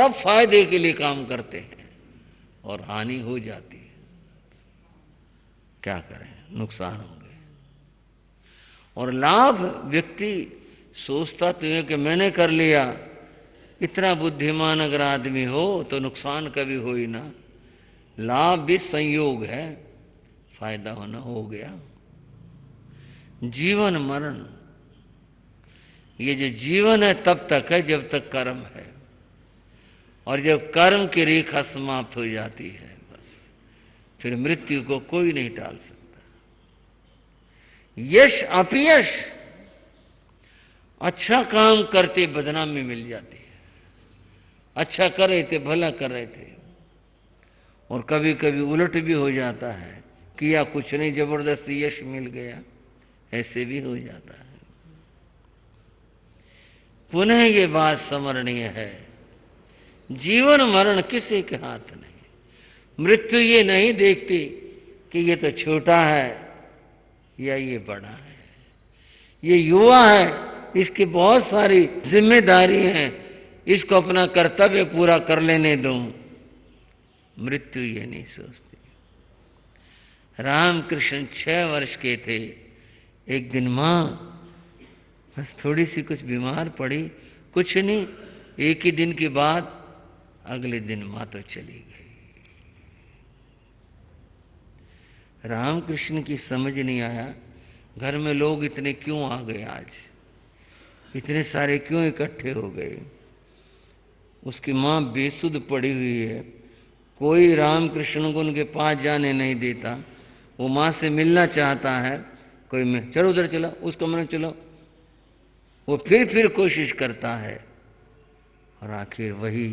सब फायदे के लिए काम करते हैं और हानि हो जाती है। क्या करें, नुकसान होंगे। और लाभ व्यक्ति सोचता तो है कि मैंने कर लिया। इतना बुद्धिमान अगर आदमी हो तो नुकसान कभी हो ही ना। लाभ भी संयोग है, फायदा होना हो गया। जीवन मरण, ये जो जीवन है तब तक है जब तक कर्म है, और जब कर्म की रेखा समाप्त हो जाती है बस फिर मृत्यु को कोई नहीं टाल सकता। यश अपयश, अच्छा काम करते बदनामी मिल जाती है। अच्छा कर रहे थे, भला कर रहे थे, और कभी कभी उलट भी हो जाता है, किया कुछ नहीं जबरदस्ती यश मिल गया, ऐसे भी हो जाता है। पुनः ये बात स्मरणीय है, जीवन मरण किसी के हाथ नहीं। मृत्यु ये नहीं देखती कि ये तो छोटा है या ये बड़ा है, ये युवा है, इसकी बहुत सारी जिम्मेदारी हैं, इसको अपना कर्तव्य पूरा कर लेने दो। मृत्यु ये नहीं सोचती। रामकृष्ण 6 वर्ष के थे। एक दिन माँ बस थोड़ी सी कुछ बीमार पड़ी, कुछ नहीं, एक ही दिन की बात, अगले दिन माँ तो चली गई। रामकृष्ण की समझ नहीं आया, घर में लोग इतने क्यों आ गए, आज इतने सारे क्यों इकट्ठे हो गए। उसकी माँ बेसुध पड़ी हुई है, कोई रामकृष्ण को उनके पास जाने नहीं देता। वो माँ से मिलना चाहता है, कोई में चलो उधर चलो, उस कमरे में चलो, वो फिर कोशिश करता है, और आखिर वही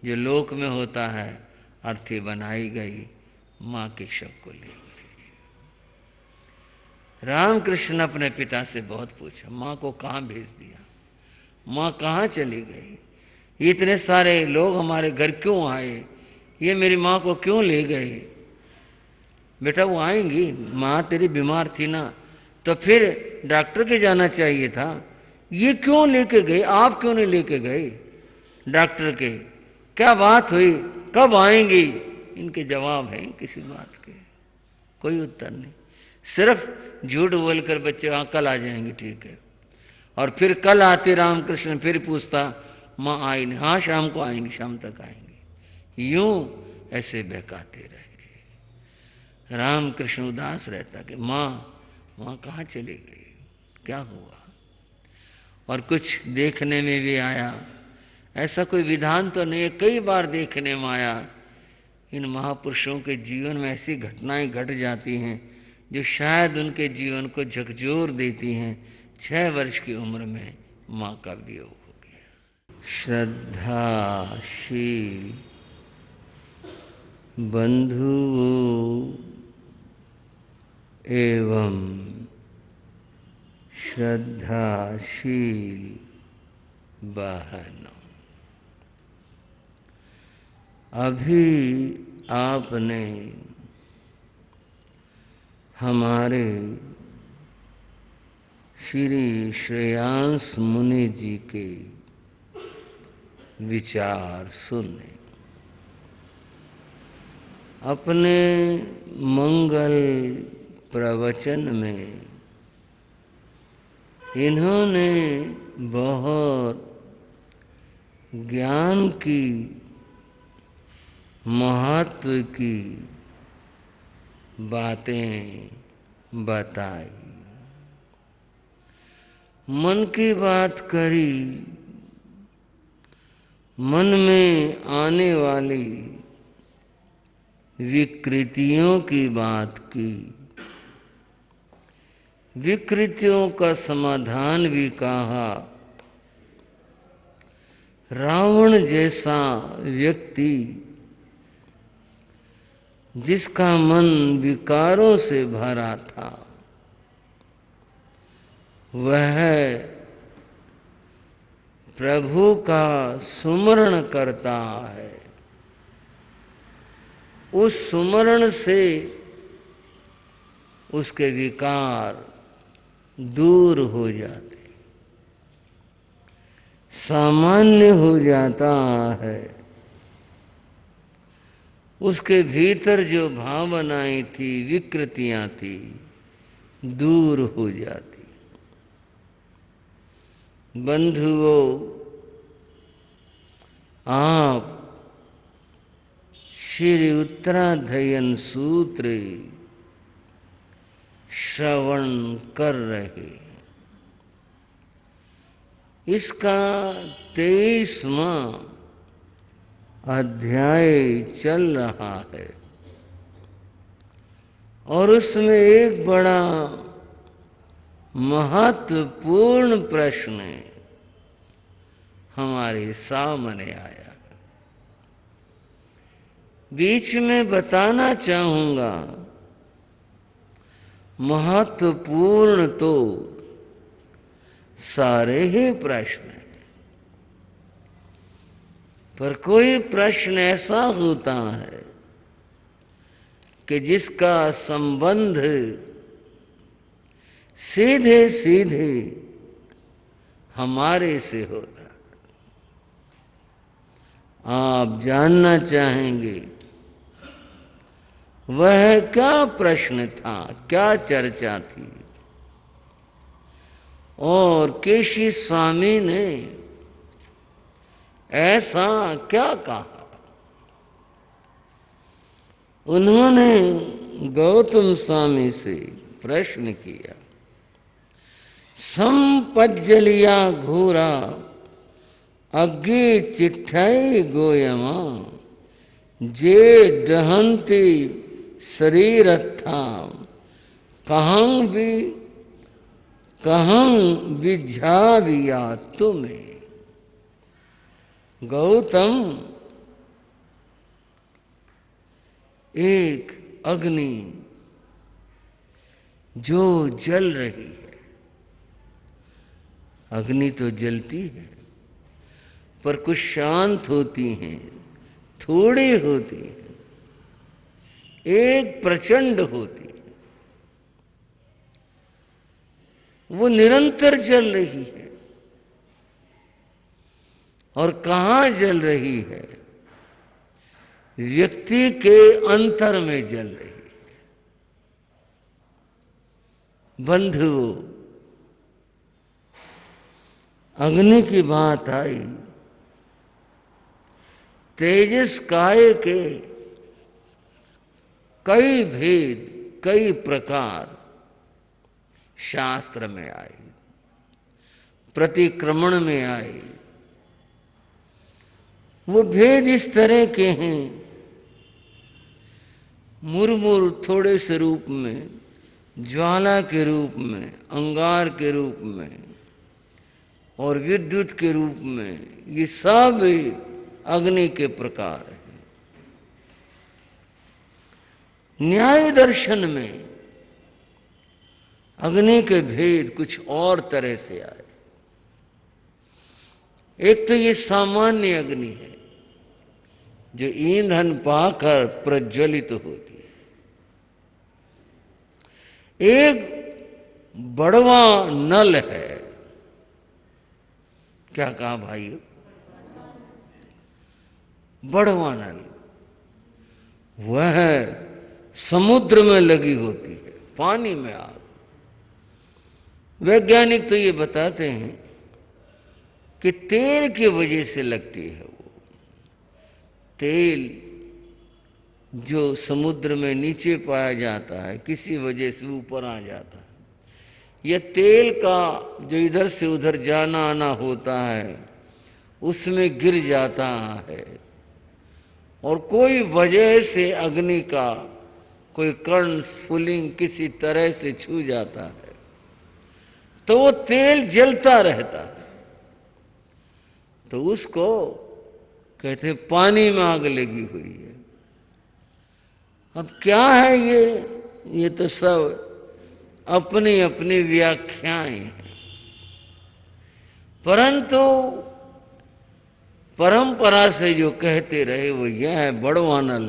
जो लोक में होता है, अर्थी बनाई गई, माँ के शव को ले गई। रामकृष्ण अपने पिता से बहुत पूछा, माँ को कहाँ भेज दिया, माँ कहाँ चली गई, इतने सारे लोग हमारे घर क्यों आए, ये मेरी माँ को क्यों ले गए। बेटा वो आएंगी, माँ तेरी बीमार थी ना, तो फिर डॉक्टर के जाना चाहिए था, ये क्यों लेके गए, आप क्यों नहीं लेके गए डॉक्टर के, क्या बात हुई, कब आएंगी। इनके जवाब हैं किसी बात के, कोई उत्तर नहीं, सिर्फ झूठ बोलकर बच्चे हाँ कल आ जाएंगे, ठीक है। और फिर कल आते रामकृष्ण, फिर पूछता माँ आई नहीं, हाँ शाम को आएंगी, शाम तक आएंगी। यूं ऐसे बहकाते रहे। रामकृष्ण उदास रहता कि माँ कहाँ चली गई, क्या हुआ। और कुछ देखने में भी आया, ऐसा कोई विधान तो नहीं है, कई बार देखने में आया, इन महापुरुषों के जीवन में ऐसी घटनाएं घट जाती हैं जो शायद उनके जीवन को झकझोर देती हैं। 6 वर्ष की उम्र में माँ का वियोग हो गया। श्रद्धाशील बंधुओं एवं श्रद्धाशील बहनों, अभी आपने हमारे श्री श्रेयांस मुनि जी के विचार सुने। अपने मंगल प्रवचन में इन्होंने बहुत ज्ञान की, महत्व की बातें बताई, मन की बात करी, मन में आने वाली विकृतियों की बात की, विकृतियों का समाधान भी कहा। रावण जैसा व्यक्ति जिसका मन विकारों से भरा था, वह प्रभु का सुमरण करता है, उस सुमरण से उसके विकार दूर हो जाते। सामान्य हो जाता है, उसके भीतर जो भावनाएं थी, विकृतियां थी, दूर हो जाती। बंधुओं, आप श्री उत्तराध्ययन सूत्र श्रवण कर रहे, इसका 23वां अध्याय चल रहा है और उसमें एक बड़ा महत्वपूर्ण प्रश्न हमारे सामने आया। बीच में बताना चाहूंगा, महत्वपूर्ण तो सारे ही प्रश्न हैं, पर कोई प्रश्न ऐसा होता है कि जिसका संबंध सीधे सीधे हमारे से होता है। आप जानना चाहेंगे वह क्या प्रश्न था, क्या चर्चा थी, और केशी स्वामी ने ऐसा क्या कहा। उन्होंने गौतम स्वामी से प्रश्न किया, संपज्जलिया घोरा अग्गे चिट्ठाई गोयमा जे डहंती शरीर था कहं विझाविया तुम्हें। गौतम, एक अग्नि जो जल रही है, अग्नि तो जलती है पर कुछ शांत होती हैं, थोड़ी होती है, एक प्रचंड होती है, वो निरंतर जल रही है। और कहाँ जल रही है? व्यक्ति के अंतर में जल रही है। बंधुओं, अग्नि की बात आई, तेजस काय के कई भेद, कई प्रकार शास्त्र में आए, प्रतिक्रमण में आए। वो भेद इस तरह के हैं, मुरमुर थोड़े से रूप में, ज्वाला के रूप में, अंगार के रूप में और विद्युत के रूप में, ये सब अग्नि के प्रकार हैं। न्याय दर्शन में अग्नि के भेद कुछ और तरह से आए। एक तो ये सामान्य अग्नि है जो ईंधन पाकर प्रज्वलित होती है। एक बड़वा नल है। क्या कहा भाइयों? बड़वा नल, वह समुद्र में लगी होती है, पानी में आग। वैज्ञानिक तो ये बताते हैं कि तेल की वजह से लगती है। वो तेल जो समुद्र में नीचे पाया जाता है, किसी वजह से ऊपर आ जाता है। यह तेल का जो इधर से उधर जाना आना होता है, उसमें गिर जाता है और कोई वजह से अग्नि का कोई कर्ण स्फुलिंग किसी तरह से छू जाता है तो वो तेल जलता रहता है। तो उसको कहते हैं पानी में आग लगी हुई है। अब क्या है ये तो सब अपनी अपनी व्याख्याएं हैं, परंतु परंपरा से जो कहते रहे वो यह है, बड़वा नल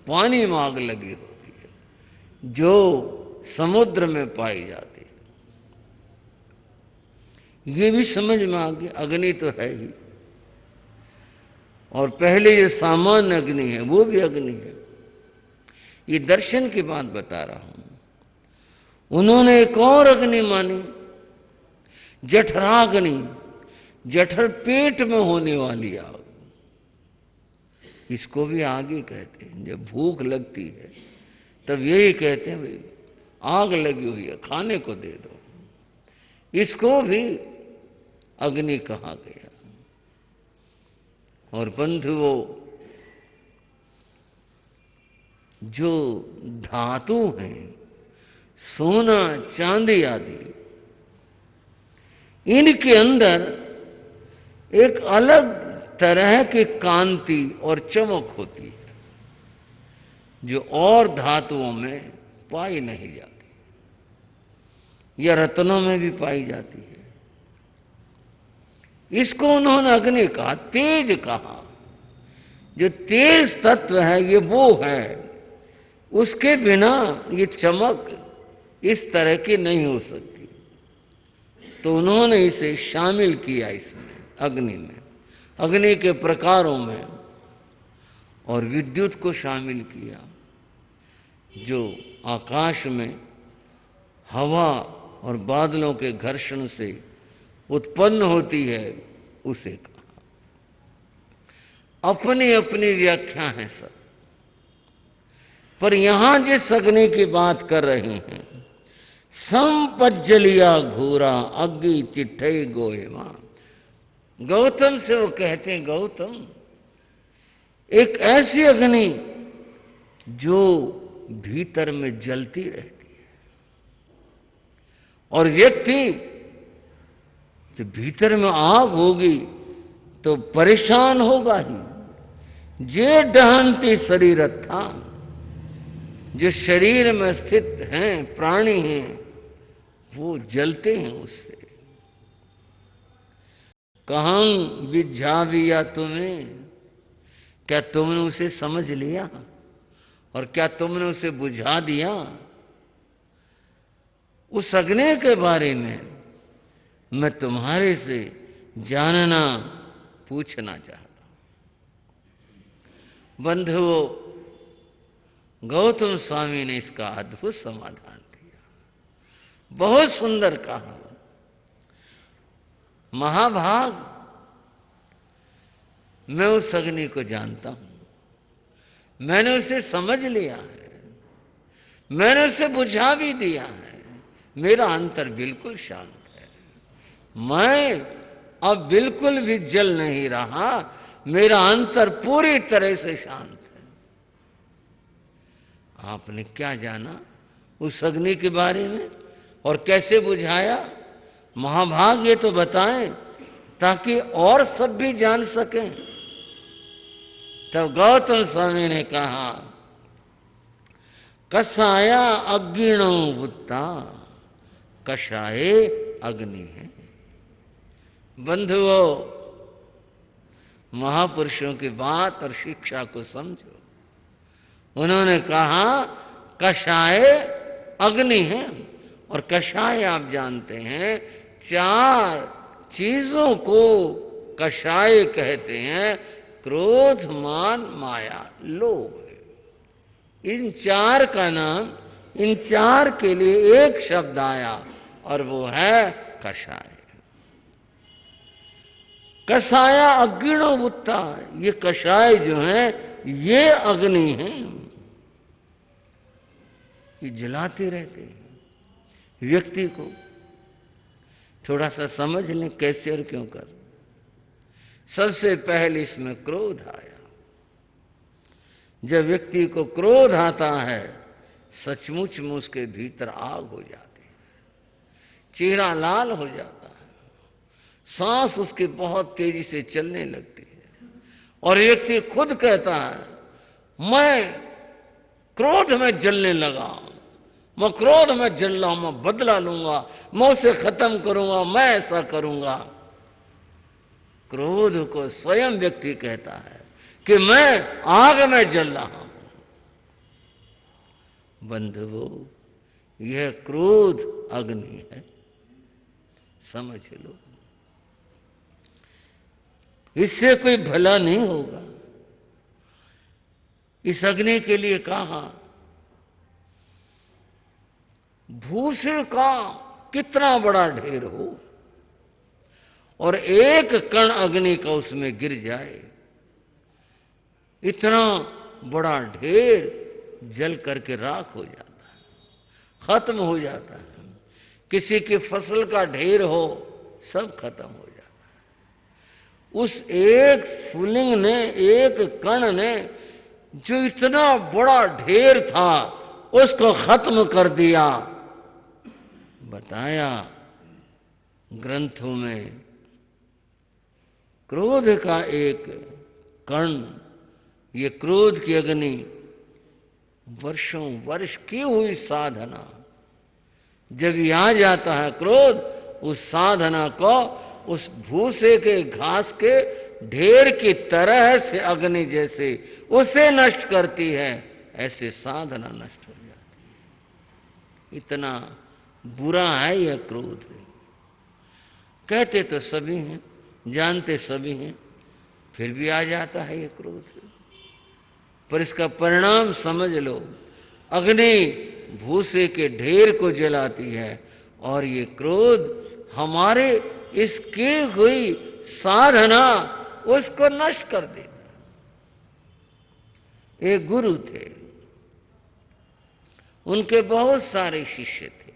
पानी में आग लगी होती है जो समुद्र में पाई जाती है। ये भी समझ में आ गया, अग्नि तो है ही, और पहले ये सामान्य अग्नि है वो भी अग्नि है। ये दर्शन की बात बता रहा हूं। उन्होंने एक और अग्नि मानी, जठराग्नि, जठर पेट में होने वाली आग। इसको भी आग ही कहते हैं। जब भूख लगती है तब यही कहते हैं, भाई आग लगी हुई है, खाने को दे दो। इसको भी अग्नि कहा गया। और बंधुओं, जो धातु हैं, सोना चांदी आदि, इनके अंदर एक अलग तरह की कांति और चमक होती है जो और धातुओं में पाई नहीं जाती, या रत्नों में भी पाई जाती है। इसको उन्होंने अग्नि कहा, तेज कहा। जो तेज तत्व है ये वो है, उसके बिना ये चमक इस तरह की नहीं हो सकती। तो उन्होंने इसे शामिल किया इसमें, अग्नि में, अग्नि के प्रकारों में, और विद्युत को शामिल किया जो आकाश में हवा और बादलों के घर्षण से उत्पन्न होती है, उसे कहा। अपनी अपनी व्याख्या है सब, पर यहां जिस अग्नि की बात कर रहे हैं, संपज्जलिया घोरा अग्नि चिट्ठे गोहेमा। गौतम से वो कहते हैं, गौतम एक ऐसी अग्नि जो भीतर में जलती रहती है, और व्यक्ति जो भीतर में आग होगी तो परेशान होगा ही। जे डहंती शरीर था, जो शरीर में स्थित हैं, प्राणी हैं, वो जलते हैं उससे। कहं विझाविया तुम्हें, क्या तुमने उसे समझ लिया और क्या तुमने उसे बुझा दिया? उस अग्नि के बारे में मैं तुम्हारे से जानना, पूछना चाहता हूं। बंधुओं, गौतम स्वामी ने इसका अद्भुत समाधान दिया, बहुत सुंदर कहा। महाभाग, मैं उस अग्नि को जानता हूं, मैंने उसे समझ लिया है, मैंने उसे बुझा भी दिया है। मेरा अंतर बिल्कुल शांत है, मैं अब बिल्कुल भी जल नहीं रहा, मेरा अंतर पूरी तरह से शांत है। आपने क्या जाना उस अग्नि के बारे में और कैसे बुझाया? महाभाग ये तो बताएं ताकि और सब भी जान सकें। तब गौतम स्वामी ने कहा, कसाया अग्निणो बुत्ता, कषाये अग्नि है। बंधुओं, महापुरुषों की बात और शिक्षा को समझो। उन्होंने कहा कषाय अग्नि है, और कषाय आप जानते हैं, 4 चीजों को कषाय कहते हैं। क्रोध, मान, माया, लोभ। इन 4 का नाम, इन 4 के लिए एक शब्द आया और वो है कषाय। कषाया अग्निणो बुत्ता, ये कषाय जो है ये अग्नि है, ये जलाते रहते हैं व्यक्ति को। थोड़ा सा समझ लें कैसे और क्यों कर। सबसे पहले इसमें क्रोध आया। जब व्यक्ति को क्रोध आता है, सचमुच में उसके भीतर आग हो जाती है, चेहरा लाल हो जाता है, सांस उसकी बहुत तेजी से चलने लगती है, और व्यक्ति खुद कहता है मैं क्रोध में जलने लगा, मैं क्रोध में जल रहा हूं, मैं बदला लूंगा, मैं उसे खत्म करूंगा, मैं ऐसा करूंगा। क्रोध को स्वयं व्यक्ति कहता है कि मैं आग में जल रहा हूं। बंधुओं, यह क्रोध अग्नि है, समझ लो, इससे कोई भला नहीं होगा। इस अग्नि के लिए कहा भूसे का कितना बड़ा ढेर हो और एक कण अग्नि का उसमें गिर जाए, इतना बड़ा ढेर जल करके राख हो जाता है, खत्म हो जाता है। किसी की फसल का ढेर हो, सब खत्म हो जाता है। उस एक स्फुलिंग ने, एक कण ने जो इतना बड़ा ढेर था उसको खत्म कर दिया। बताया ग्रंथों में, क्रोध का एक कण, ये क्रोध की अग्नि, वर्षों वर्ष की हुई साधना, जब ये आ जाता है क्रोध, उस साधना को उस भूसे के घास के ढेर की तरह से अग्नि जैसे उसे नष्ट करती है, ऐसे साधना नष्ट हो जाती है। इतना बुरा है यह क्रोध। कहते तो सभी हैं, जानते सभी हैं, फिर भी आ जाता है यह क्रोध। पर इसका परिणाम समझ लो, अग्नि भूसे के ढेर को जलाती है और ये क्रोध हमारे इसकी हुई साधना उसको नष्ट कर देता। एक गुरु थे, उनके बहुत सारे शिष्य थे।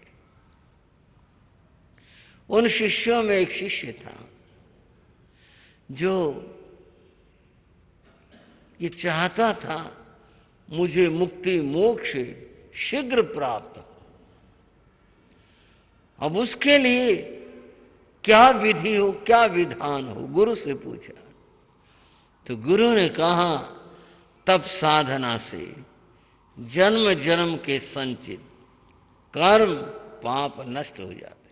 उन शिष्यों में एक शिष्य था जो ये चाहता था मुझे मुक्ति मोक्ष शीघ्र प्राप्त हो। अब उसके लिए क्या विधि हो, क्या विधान हो, गुरु से पूछा। तो गुरु ने कहा तप साधना से जन्म जन्म के संचित कर्म पाप नष्ट हो जाता।